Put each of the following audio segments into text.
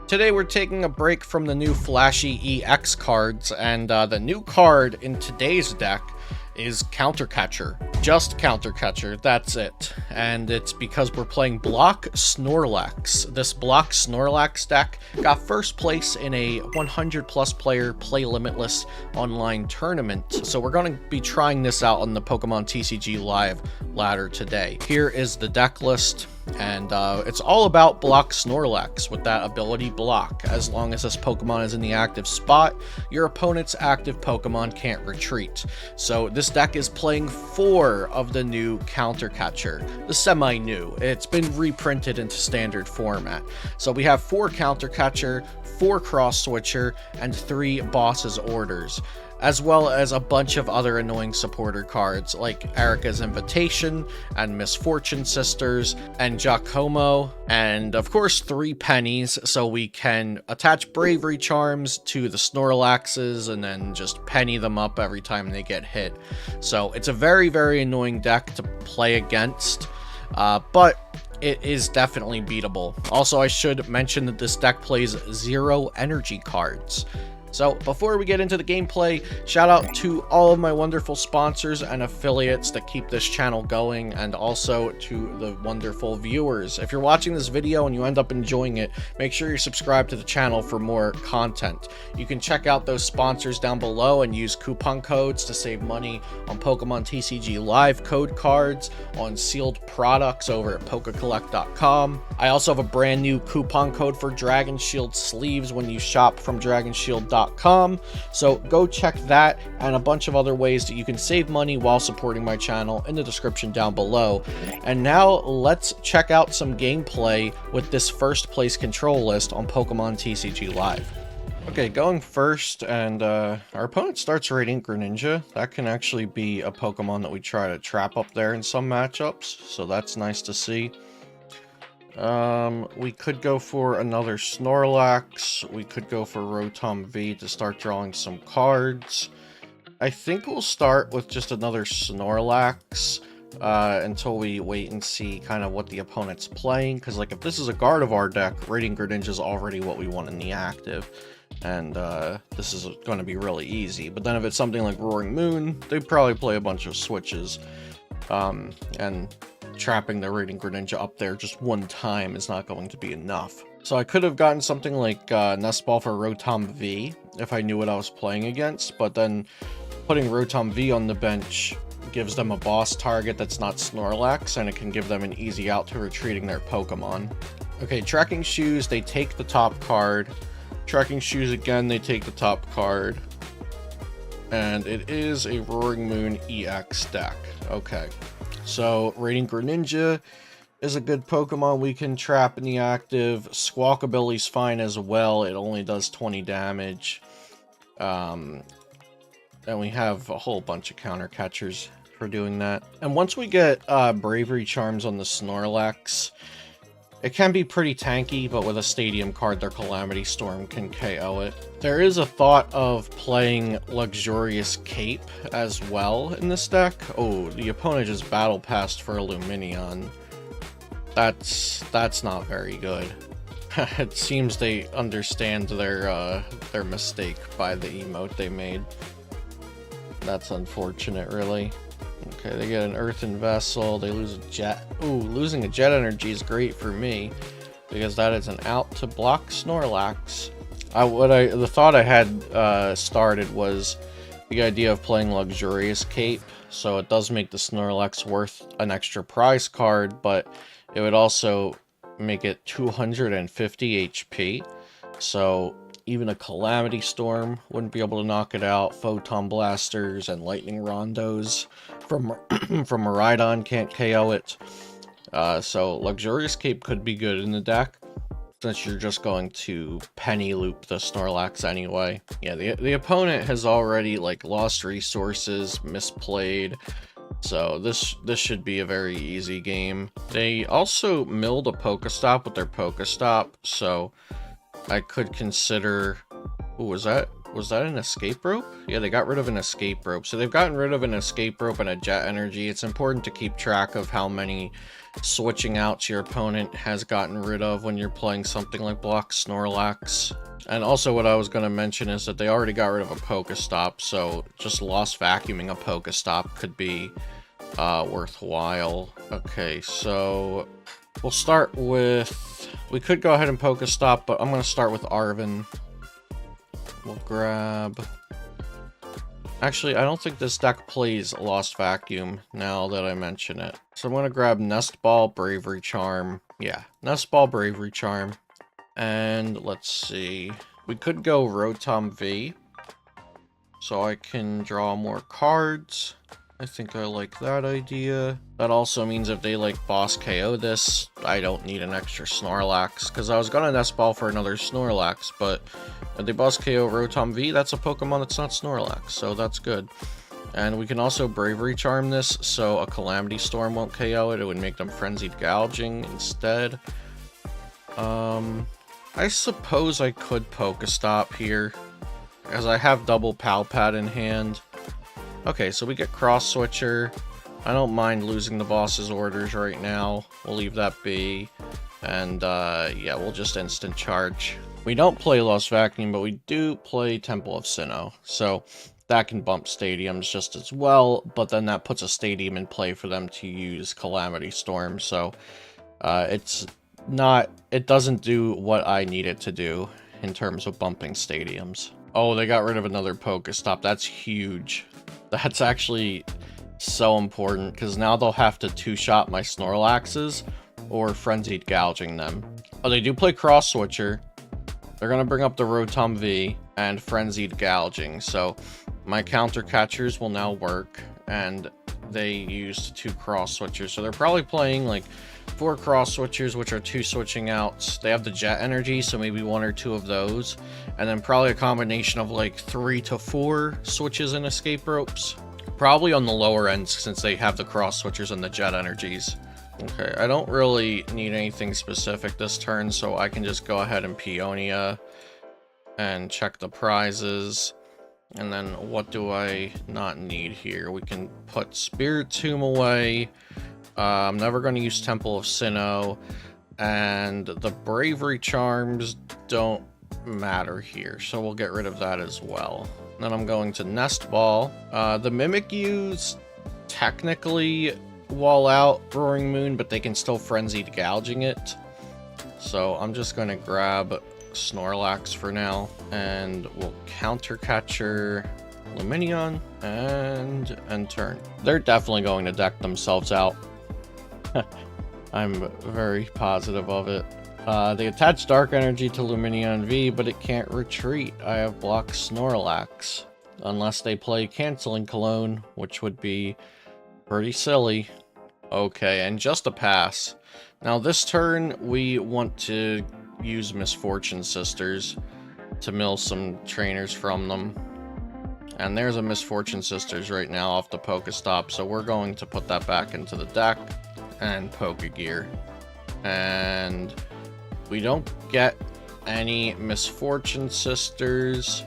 Today we're taking a break from the new flashy EX cards, and the new card in today's deck is Counter Catcher. Just Counter Catcher, that's it. And it's because we're playing Block Snorlax. This Block Snorlax deck got first place in a 100 plus player Play Limitless online tournament. So we're going to be trying this out on the Pokemon TCG Live ladder today. Here is the deck list. And it's all about Block Snorlax with that ability Block. As long as this Pokemon is in the active spot, your opponent's active Pokemon can't retreat. So this deck is playing 4 of the new Counter Catcher, the semi-new. It's been reprinted into standard format. So we have 4 Counter Catcher, 4 Cross Switcher, and 3 Boss's Orders, as well as a bunch of other annoying supporter cards like Erika's Invitation and Misfortune Sisters and Giacomo, and of course 3 pennies, so we can attach Bravery Charms to the Snorlaxes and then just penny them up every time they get hit. So it's a very, very annoying deck to play against, but it is definitely beatable. Also, I should mention that this deck plays 0 energy cards. So before we get into the gameplay, shout out to all of my wonderful sponsors and affiliates that keep this channel going, and also to the wonderful viewers. If you're watching this video and you end up enjoying it, make sure you're subscribed to the channel for more content. You can check out those sponsors down below and use coupon codes to save money on Pokemon TCG Live code cards, on sealed products over at PokeCollect.com. I also have a brand new coupon code for Dragon Shield sleeves when you shop from DragonShield.com. So go check that and a bunch of other ways that you can save money while supporting my channel in the description down below. And now let's check out some gameplay with this first place control list on Pokemon TCG Live. Okay, going first, and our opponent starts raiding Greninja. That can actually be a Pokemon that we try to trap up there in some matchups, so that's nice to see. We could go for another Snorlax. We could go for Rotom V to start drawing some cards. I think we'll start with just another Snorlax until we wait and see kind of what the opponent's playing. Because, like, if this is a Gardevoir deck, raiding Greninja is already what we want in the active. And this is going to be really easy. But then if it's something like Roaring Moon, they'd probably play a bunch of switches. And trapping the raiding Greninja up there just one time is not going to be enough. So I could have gotten something like Nest Ball for Rotom V if I knew what I was playing against, but then putting Rotom V on the bench gives them a boss target that's not Snorlax, and it can give them an easy out to retreating their Pokemon. Okay, Trekking Shoes, they take the top card. Trekking Shoes again, they take the top card. And it is a Roaring Moon EX deck. Okay. So, raiding Greninja is a good Pokemon we can trap in the active. Squawkabilly's fine as well. It only does 20 damage. And we have a whole bunch of counter catchers for doing that. And once we get Bravery Charms on the Snorlax, it can be pretty tanky, but with a Stadium card, their Calamity Storm can KO it. There is a thought of playing Luxurious Cape as well in this deck. Oh, the opponent just battle passed for Lumineon. That's not very good. It seems they understand their mistake by the emote they made. That's unfortunate, really. Okay, they get an Earthen Vessel, they lose a Jet. Ooh, losing a Jet Energy is great for me, because that is an out to block Snorlax. The thought I had started was the idea of playing Luxurious Cape, so it does make the Snorlax worth an extra prize card, but it would also make it 250 HP, so even a Calamity Storm wouldn't be able to knock it out. Photon Blasters and Lightning Rondos from Miraidon can't KO it. So Luxurious Cape could be good in the deck, since you're just going to penny loop the Snorlax anyway. Yeah, the opponent has already like lost resources, misplayed, so this should be a very easy game. They also milled a Pokestop with their Pokestop, so I could consider... Ooh, was that Was that an escape rope? Yeah, they got rid of an escape rope. So they've gotten rid of an escape rope and a jet energy. It's important to keep track of how many switching outs your opponent has gotten rid of when you're playing something like Block Snorlax. And also what I was going to mention is that they already got rid of a Pokestop, so just lost vacuuming a Pokestop could be worthwhile. Okay, so we'll start with... We could go ahead and Pokestop, but I'm going to start with Arven. We'll grab... Actually, I don't think this deck plays Lost Vacuum, now that I mention it. So I'm going to grab Nest Ball, Bravery Charm. Yeah, Nest Ball, Bravery Charm. And let's see. We could go Rotom V. So I can draw more cards. I think I like that idea. That also means if they like boss KO this, I don't need an extra Snorlax. Because I was going to Nest Ball for another Snorlax, but if they boss KO Rotom V, that's a Pokemon that's not Snorlax, so that's good. And we can also Bravery Charm this, so a Calamity Storm won't KO it. It would make them Frenzied Gouging instead. I suppose I could Pokestop here, as I have double Pal Pad in hand. Okay, so we get Cross Switcher. I don't mind losing the boss's orders right now. We'll leave that be. And, yeah, we'll just instant charge. We don't play Lost Vacuum, but we do play Temple of Sinnoh. So that can bump stadiums just as well, but then that puts a stadium in play for them to use Calamity Storm. So it doesn't do what I need it to do in terms of bumping stadiums. Oh, they got rid of another Pokestop. That's huge. That's actually so important, because now they'll have to two-shot my Snorlaxes or Frenzied Gouging them. Oh, they do play Cross Switcher. They're going to bring up the Rotom V and Frenzied Gouging, so my counter catchers will now work, and they used 2 Cross Switchers, so they're probably playing like 4 Cross Switchers, which are 2 switching outs. They have the jet energy, so maybe 1 or 2 of those, and then probably a combination of like 3 to 4 switches and escape ropes. Probably on the lower end, since they have the Cross Switchers and the jet energies. Okay, I don't really need anything specific this turn, so I can just go ahead and Peonia and check the prizes. And then what do I not need here? We can put Spiritomb away. I'm never going to use Temple of Sinnoh, and the Bravery Charms don't matter here, so we'll get rid of that as well. Then I'm going to Nest Ball. The Mimikyus technically wall out Roaring Moon, but they can still Frenzied Gouging it. So I'm just going to grab Snorlax for now, and we'll Counter Catcher Lumineon and end turn. They're definitely going to deck themselves out. I'm very positive of it. They attach Dark Energy to Lumineon V, but it can't retreat. I have blocked Snorlax. Unless they play Canceling Cologne, which would be pretty silly. Okay, and just a pass. Now this turn, we want to use Misfortune Sisters to mill some trainers from them. And there's a Misfortune Sisters right now off the Pokestop, so we're going to put that back into the deck and Pokégear. And we don't get any Misfortune Sisters.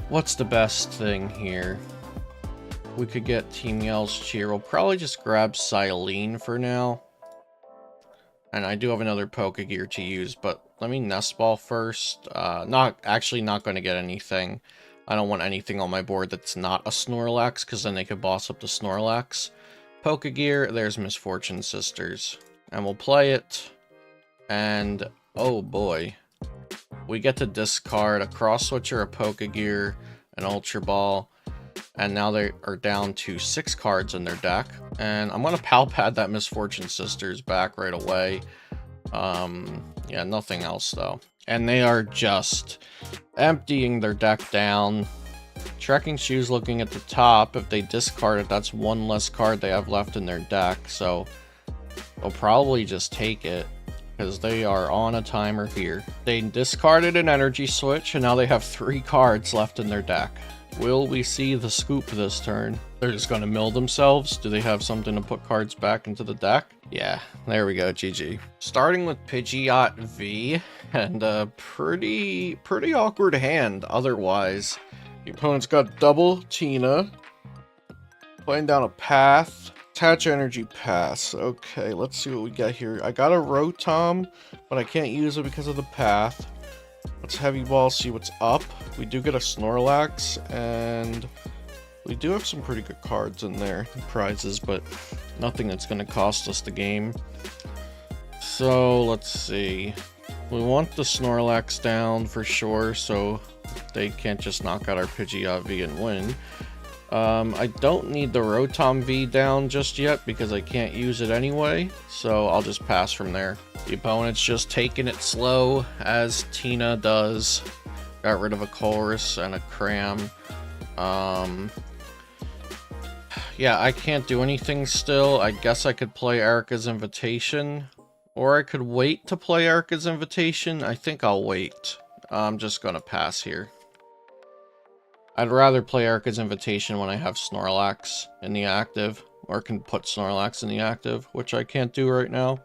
What's the best thing here? We could get Team Yell's Cheer. We'll probably just grab Cyllene for now. And I do have another Pokégear to use, but let me Nest Ball first. Not going to get anything. I don't want anything on my board that's not a Snorlax, because then they could boss up the Snorlax. Pokégear, there's Misfortune Sisters. And we'll play it. And, oh boy. We get to discard a Cross Switcher, a Pokégear, an Ultra Ball. And now they are down to 6 cards in their deck. And I'm going to Pal Pad that Misfortune Sisters back right away. Yeah, nothing else though. And they are just emptying their deck down. Trekking Shoes looking at the top. If they discard it, that's 1 less card they have left in their deck. So they'll probably just take it, because they are on a timer here. They discarded an Energy Switch, and now they have 3 cards left in their deck. Will we see the scoop this turn? They're just going to mill themselves. Do they have something to put cards back into the deck? Yeah, there we go, GG. Starting with Pidgeot V, And a pretty awkward hand otherwise. The opponent's got double Tina. Playing down a path. Attach energy pass. Okay, let's see what we got here. I got a Rotom, but I can't use it because of the path. Let's heavy ball, see what's up. We do get a Snorlax, and we do have some pretty good cards in there, prizes, but nothing that's going to cost us the game. So let's see. We want the Snorlax down for sure, so they can't just knock out our Pidgeot V and win. I don't need the Rotom V down just yet because I can't use it anyway, so I'll just pass from there. The opponent's just taking it slow, as Tina does. Got rid of a Chorus and a Cram. Yeah, I can't do anything still. I guess I could play Erika's Invitation, or I could wait to play Erika's Invitation. I think I'll wait. I'm just gonna pass here. I'd rather play Erika's Invitation when I have Snorlax in the active, or can put Snorlax in the active, which I can't do right now.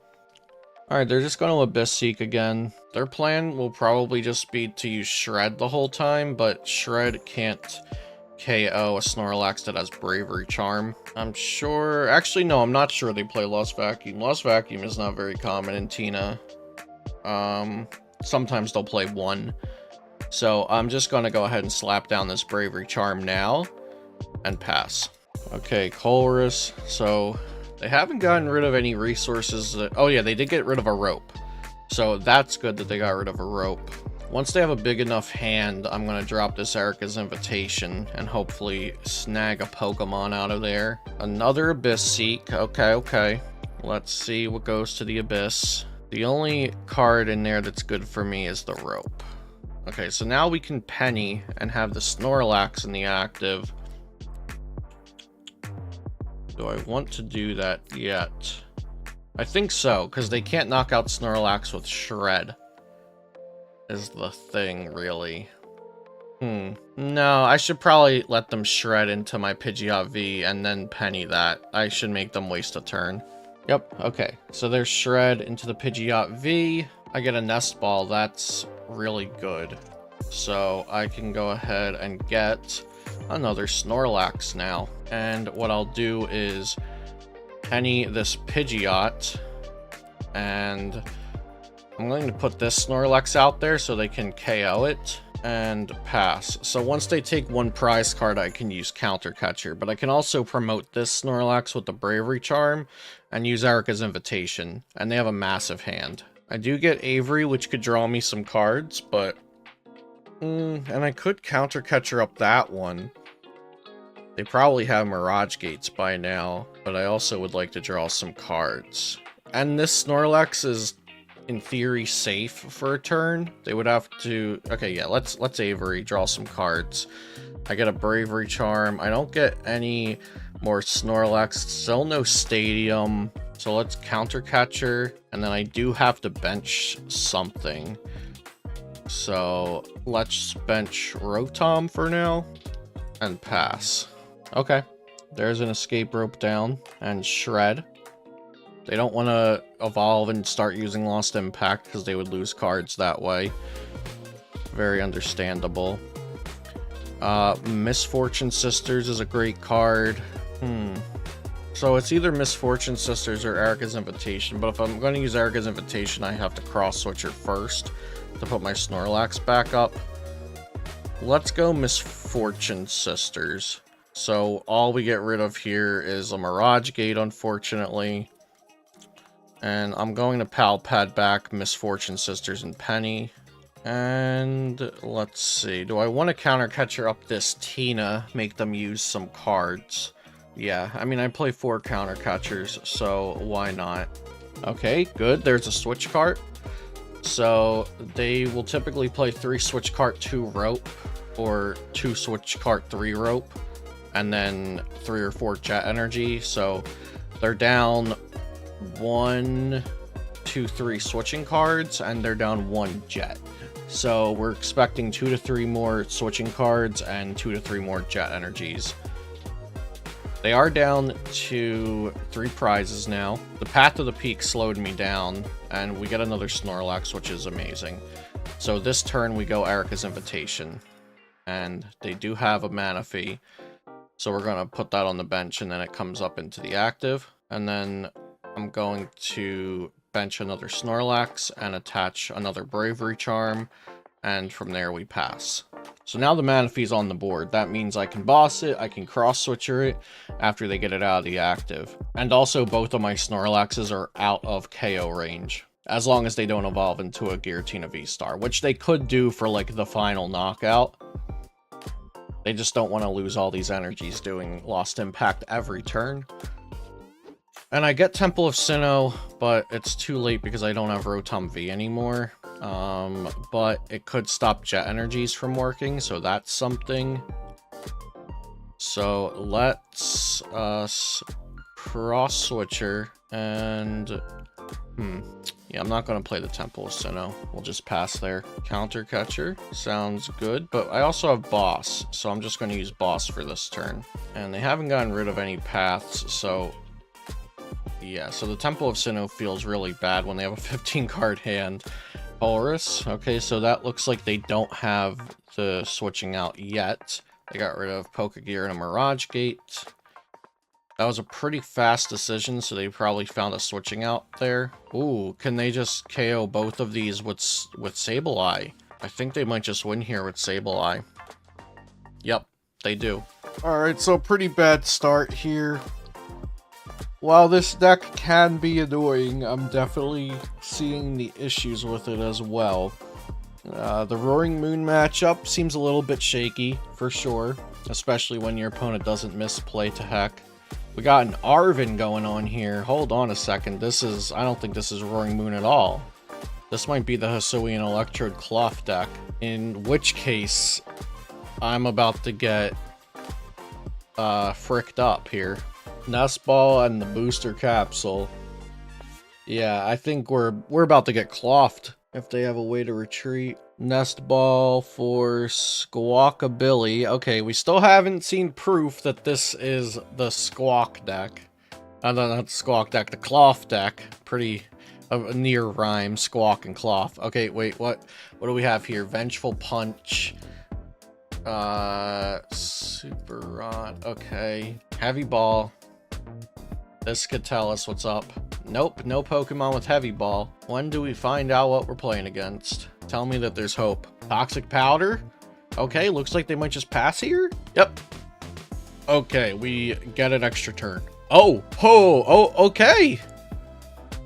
Alright, they're just going to Abyss Seek again. Their plan will probably just be to use Shred the whole time, but Shred can't KO a Snorlax that has Bravery Charm. I'm sure... Actually, no, I'm not sure they play Lost Vacuum. Lost Vacuum is not very common in Tina. Sometimes they'll play one. So I'm just going to go ahead and slap down this Bravery Charm now and pass. Okay, Chorus. So they haven't gotten rid of any resources. Oh yeah, they did get rid of a rope. So that's good that they got rid of a rope. Once they have a big enough hand, I'm going to drop this Erika's Invitation and hopefully snag a Pokemon out of there. Another Abyss Seek. Okay. Let's see what goes to the Abyss. The only card in there that's good for me is the rope. Okay, so now we can Penny and have the Snorlax in the active. Do I want to do that yet? I think so, because they can't knock out Snorlax with Shred. Is the thing, really. No, I should probably let them Shred into my Pidgeot V and then Penny that. I should make them waste a turn. Yep, okay. So there's Shred into the Pidgeot V. I get a Nest Ball. That's really good. So I can go ahead and get another Snorlax now. And what I'll do is Penny this Pidgeot, and I'm going to put this Snorlax out there so they can KO it and pass. So once they take one prize card, I can use Counter Catcher, but I can also promote this Snorlax with the Bravery Charm and use Erika's Invitation, and they have a massive hand. I do get Avery, which could draw me some cards, but... and I could Counter Catcher up that one. They probably have Mirage Gates by now, but I also would like to draw some cards. And this Snorlax is, in theory, safe for a turn. They would have to... Okay, yeah, let's Avery draw some cards. I get a Bravery Charm. I don't get any more Snorlax. Still no Stadium. So let's Counter Catcher, and then I do have to bench something. So let's bench Rotom for now and pass. Okay, there's an Escape Rope down and Shred. They don't want to evolve and start using Lost Impact because they would lose cards that way. Very understandable. Misfortune Sisters is a great card. So it's either Misfortune Sisters or Erika's Invitation, but if I'm going to use Erika's Invitation, I have to Cross Switcher first to put my Snorlax back up. Let's go Misfortune Sisters. So all we get rid of here is a Mirage Gate, unfortunately. And I'm going to Pal Pad back Misfortune Sisters and Penny. And let's see. Do I want to Counter Catcher up this Tina, make them use some cards? Yeah, I mean, I play 4 Counter Catchers, so why not? Okay, good. There's a Switch Cart. So they will typically play 3 Switch Cart 2 Rope, or 2 Switch Cart 3 Rope, and then 3 or 4 Jet Energy. So they're down 1, 2, 3 switching cards, and they're down 1 Jet. So we're expecting 2 to 3 more switching cards and 2 to 3 more Jet Energies. They are down to 3 prizes now. The Path to the Peak slowed me down, and we get another Snorlax, which is amazing. So this turn we go Erika's Invitation, and they do have a mana fee. So we're going to put that on the bench, and then it comes up into the active. And then I'm going to bench another Snorlax and attach another Bravery Charm, and from there we pass. So now the mana fee's on the board. That means I can boss it, I can cross switcher it after they get it out of the active. And also both of my Snorlaxes are out of KO range, as long as they don't evolve into a Giratina V-Star, which they could do for like the final knockout. They just don't want to lose all these energies doing Lost Impact every turn. And I get Temple of Sinnoh, but it's too late because I don't have Rotom V anymore. But it could stop jet energies from working, so that's something. So let's cross switcher and yeah, I'm not going to play the Temple of Sinnoh. We'll just pass there. Counter catcher sounds good, but I also have boss, so I'm just going to use boss for this turn. And they haven't gotten rid of any paths, so yeah, so the Temple of Sinnoh feels really bad when they have a 15 card hand. Polaris, okay, so that looks like they don't have the switching out yet. They got rid of Pokégear and a Mirage Gate. That was a pretty fast decision, so they probably found a switching out there. Ooh, can they just KO both of these with Sableye? I think they might just win here with Sableye. Yep, they do. Alright, so pretty bad start here. While this deck can be annoying, I'm definitely seeing the issues with it as well. The Roaring Moon matchup seems a little bit shaky, for sure. Especially when your opponent doesn't misplay to heck. We got an Arven going on here. Hold on a second. I don't think this is Roaring Moon at all. This might be the Hisuian Electrode Cloth deck. In which case, I'm about to get fricked up here. Nest Ball and the booster capsule. Yeah, I think we're about to get clothed if they have a way to retreat. Nest Ball for Squawkabilly. Okay, we still haven't seen proof that this is the Squawk deck. Not the Squawk deck, the Cloth deck. Pretty near rhyme, Squawk and Cloth. Okay, wait, what do we have here? Vengeful Punch. Super Rod. Okay. Heavy Ball. This could tell us what's up. Nope, no Pokemon with Heavy Ball. When do we find out what we're playing against? Tell me that there's hope. Toxic Powder? Okay, looks like they might just pass here? Yep. Okay, we get an extra turn. Oh, okay.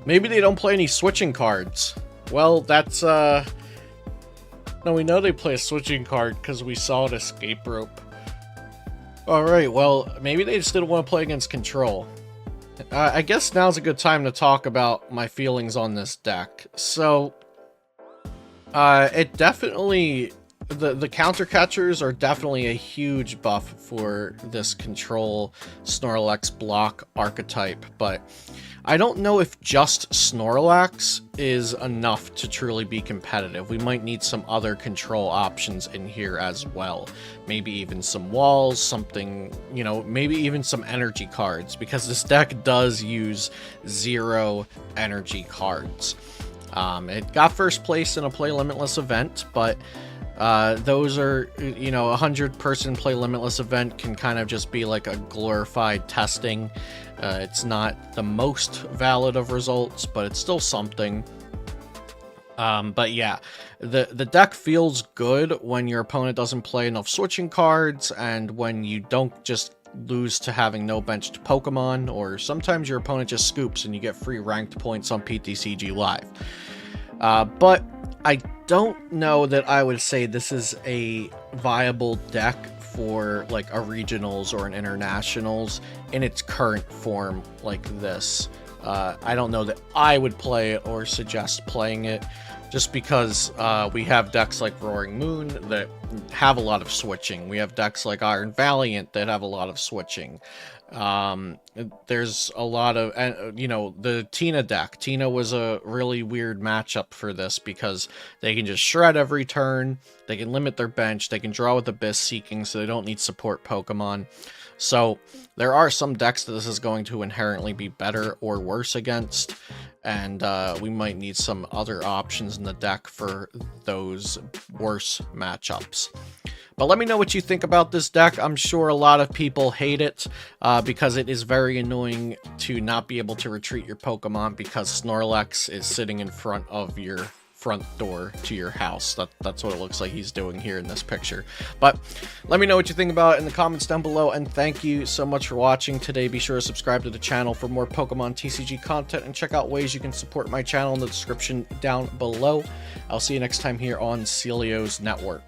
Maybe they don't play any switching cards. Well, that's, no, we know they play a switching card because we saw it Escape Rope. Alright, well, maybe they just didn't want to play against Control. I guess now's a good time to talk about my feelings on this deck. So, it definitely... The counter catchers are definitely a huge buff for this Control Snorlax block archetype, but I don't know if just Snorlax is enough to truly be competitive. We might need some other control options in here as well. Maybe even some walls, something, you know, maybe even some energy cards, because this deck does use 0 energy cards. It got first place in a Play Limitless event, but those are, you know, 100-person Play Limitless event can kind of just be like a glorified testing. It's not the most valid of results, but it's still something. But yeah, the deck feels good when your opponent doesn't play enough switching cards, and when you don't just lose to having no benched Pokemon, or sometimes your opponent just scoops and you get free ranked points on PTCG Live. But I don't know that I would say this is a viable deck for like a regionals or an internationals in its current form like this. I don't know that I would play it or suggest playing it, just because we have decks like Roaring Moon that have a lot of switching. We have decks like Iron Valiant that have a lot of switching. There's a lot of, and you know, the Tina deck. Tina was a really weird matchup for this because they can just shred every turn, they can limit their bench, they can draw with Abyss Seeking, so they don't need support Pokemon. So there are some decks that this is going to inherently be better or worse against, and we might need some other options in the deck for those worse matchups. But let me know what you think about this deck. I'm sure a lot of people hate it because it is very annoying to not be able to retreat your Pokemon because Snorlax is sitting in front of your front door to your house. That's what it looks like he's doing here in this picture. But let me know what you think about it in the comments down below, and thank you so much for watching today. Be sure to subscribe to the channel for more Pokemon TCG content, and check out ways you can support my channel in the description down below. I'll see you next time here on Celio's Network.